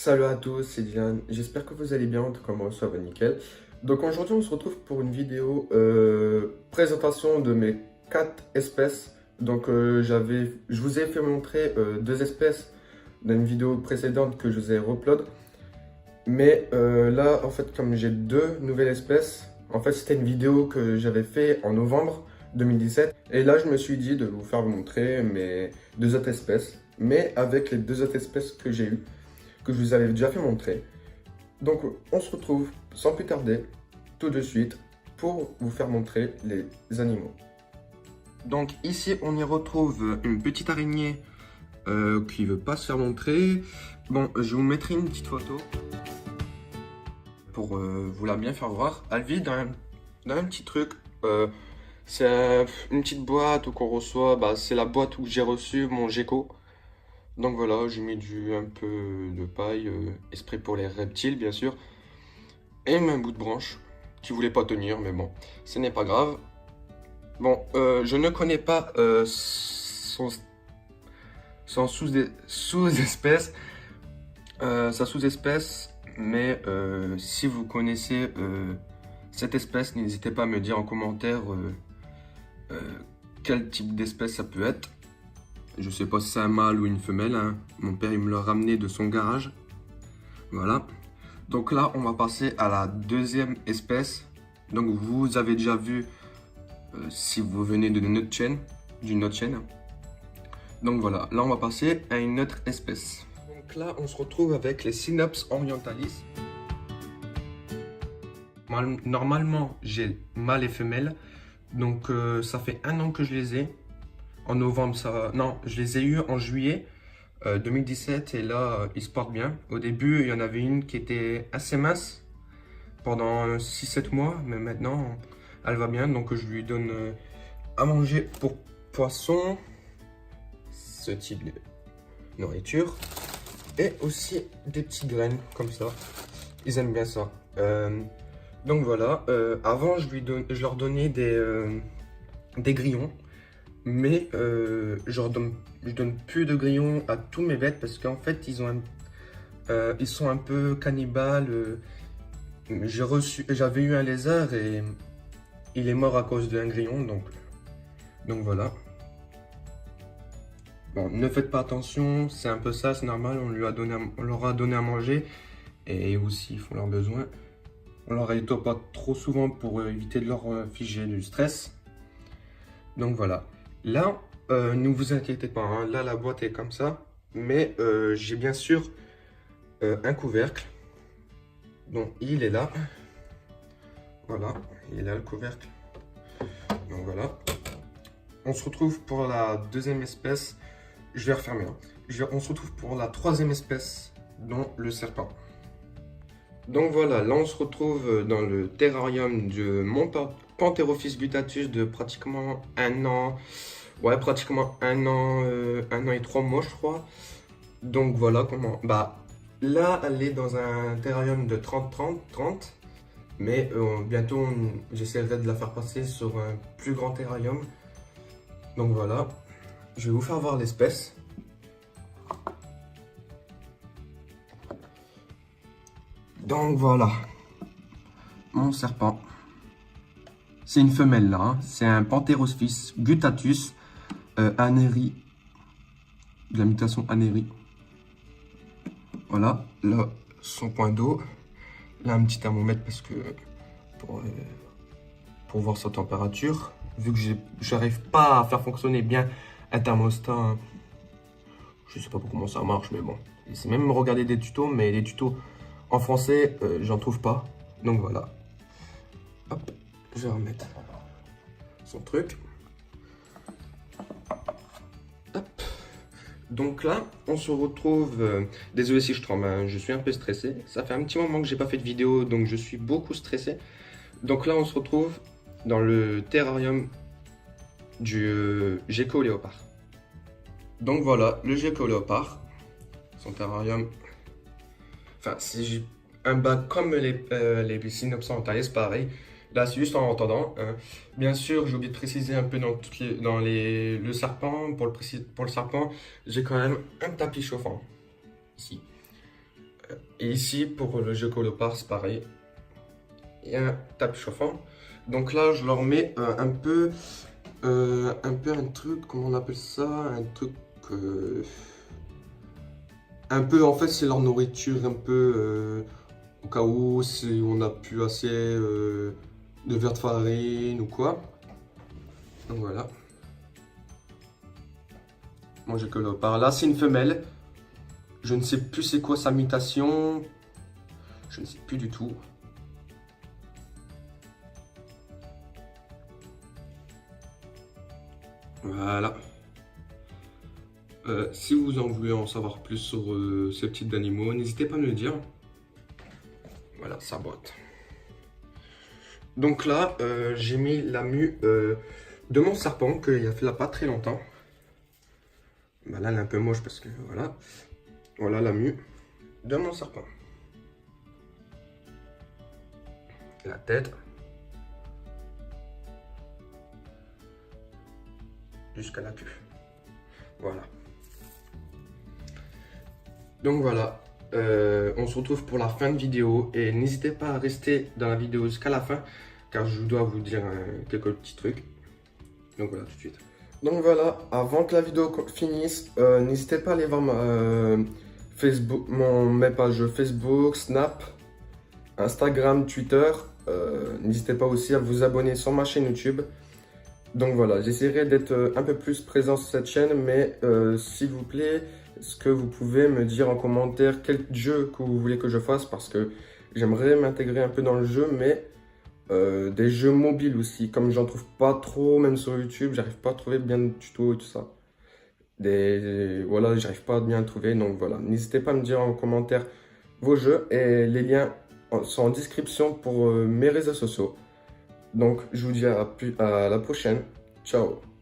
Salut à tous, c'est Dylan. J'espère que vous allez bien, en tout cas moi ça va nickel. Donc aujourd'hui on se retrouve pour une vidéo présentation de mes 4 espèces. Donc je vous ai fait montrer 2 espèces dans une vidéo précédente que je vous ai upload. Mais là en fait comme j'ai 2 nouvelles espèces, en fait c'était une vidéo que j'avais fait en novembre 2017. Et là je me suis dit de vous faire montrer mes 2 autres espèces, mais avec les 2 autres espèces que j'ai eues, que je vous avais déjà fait montrer. Donc on se retrouve sans plus tarder tout de suite pour vous faire montrer les animaux. Donc ici on y retrouve une petite araignée qui veut pas se faire montrer. Bon, je vous mettrai une petite photo pour vous la bien faire voir. Elle vit dans un petit truc. C'est une petite boîte qu'on reçoit. C'est la boîte où j'ai reçu mon gecko. Donc voilà, j'ai mis un peu de paille, esprit pour les reptiles bien sûr, et un bout de branche qui voulait pas tenir, mais bon, ce n'est pas grave. Bon, je ne connais pas son sous-espèce, sa sous-espèce, mais si vous connaissez cette espèce, n'hésitez pas à me dire en commentaire quel type d'espèce ça peut être. Je sais pas si c'est un mâle ou une femelle, hein. Mon père il me l'a ramené de son garage. Voilà. Donc là on va passer à la deuxième espèce. Donc vous avez déjà vu si vous venez d'une autre chaîne. Donc voilà, là on va passer à une autre espèce. Donc là on se retrouve avec les Cynops orientalis. Normalement j'ai mâle et femelle. Donc ça fait 1 an que je les ai. En novembre, non, je les ai eus en juillet 2017 et là, ils se portent bien. Au début, il y en avait une qui était assez mince pendant 6-7 mois, mais maintenant, elle va bien. Donc, je lui donne à manger pour poisson, ce type de nourriture, et aussi des petites graines comme ça. Ils aiment bien ça. Donc voilà, avant, je leur donnais des grillons. Mais je donne plus de grillons à tous mes bêtes parce qu'en fait ils sont un peu cannibales. J'avais eu un lézard et il est mort à cause d'un grillon, donc voilà. Bon, ne faites pas attention, c'est un peu ça, c'est normal, on leur a donné à manger et aussi ils font leurs besoins. On leur nettoie pas trop souvent pour éviter de leur figer du stress. Donc voilà. Là, ne vous inquiétez pas, hein, là la boîte est comme ça, mais j'ai bien sûr un couvercle. Donc il est là. Voilà, il est là le couvercle. Donc voilà. On se retrouve pour la deuxième espèce. Je vais refermer là. On se retrouve pour la troisième espèce, dont le serpent. Donc voilà, là on se retrouve dans le terrarium de mon Pantherophis guttatus de pratiquement 1 an. Ouais, pratiquement 1 an, 1 an et 3 mois je crois. Donc voilà comment. Là elle est dans un terrarium de 30-30-30. Mais bientôt j'essaierai de la faire passer sur un plus grand terrarium. Donc voilà. Je vais vous faire voir l'espèce. Donc voilà. Mon serpent. C'est une femelle là, hein. C'est un Pantherophis guttatus Anneri, de la mutation Anneri. Voilà, là son point d'eau. Là un petit thermomètre parce que pour voir sa température. Vu que j'arrive pas à faire fonctionner bien un thermostat, hein. Je sais pas comment ça marche, mais bon. C'est même regarder des tutos, mais les tutos en français, j'en trouve pas. Donc voilà. Hop, je vais remettre son truc. Hop. Donc là, on se retrouve. Désolé si je tremble, hein, je suis un peu stressé. Ça fait un petit moment que j'ai pas fait de vidéo, donc je suis beaucoup stressé. Donc là, on se retrouve dans le terrarium du gecko léopard. Donc voilà, le gecko léopard. Son terrarium. Enfin, c'est un bac comme les Cynops orientalis, pareil. Là, c'est juste en entendant. Hein. Bien sûr, j'ai oublié de préciser un peu le serpent. Pour le serpent, j'ai quand même un tapis chauffant. Ici. Et ici, pour le jeu Colopar, c'est pareil. Il y a un tapis chauffant. Donc là, je leur mets un peu un truc, comment on appelle ça? Un truc... un peu, en fait, c'est leur nourriture, un peu... au cas où, si on n'a plus assez de verre de farine ou quoi. Donc voilà. Moi, j'ai que le par là, c'est une femelle. Je ne sais plus c'est quoi sa mutation. Je ne sais plus du tout. Voilà. Si vous en voulez en savoir plus sur ce type d'animaux, n'hésitez pas à me le dire. Voilà, sa boîte. Donc là, j'ai mis la mue de mon serpent qu'il a fait là pas très longtemps. Bah là, elle est un peu moche parce que voilà. Voilà la mue de mon serpent. La tête. Jusqu'à la queue. Voilà. Donc voilà. On se retrouve pour la fin de vidéo. Et n'hésitez pas à rester dans la vidéo jusqu'à la fin. Car je dois vous dire quelques petits trucs. Donc voilà, tout de suite. Donc voilà, avant que la vidéo finisse, n'hésitez pas à aller voir mes pages Facebook, Snap, Instagram, Twitter. N'hésitez pas aussi à vous abonner sur ma chaîne YouTube. Donc voilà, j'essaierai d'être un peu plus présent sur cette chaîne, mais s'il vous plaît, est-ce que vous pouvez me dire en commentaire quel jeu que vous voulez que je fasse, parce que j'aimerais m'intégrer un peu dans le jeu, mais des jeux mobiles aussi, comme j'en trouve pas trop, même sur YouTube, j'arrive pas à trouver bien de tutos et tout ça. Voilà, j'arrive pas à bien trouver, donc voilà. N'hésitez pas à me dire en commentaire vos jeux, et les liens sont en description pour mes réseaux sociaux. Donc, je vous dis à la prochaine. Ciao!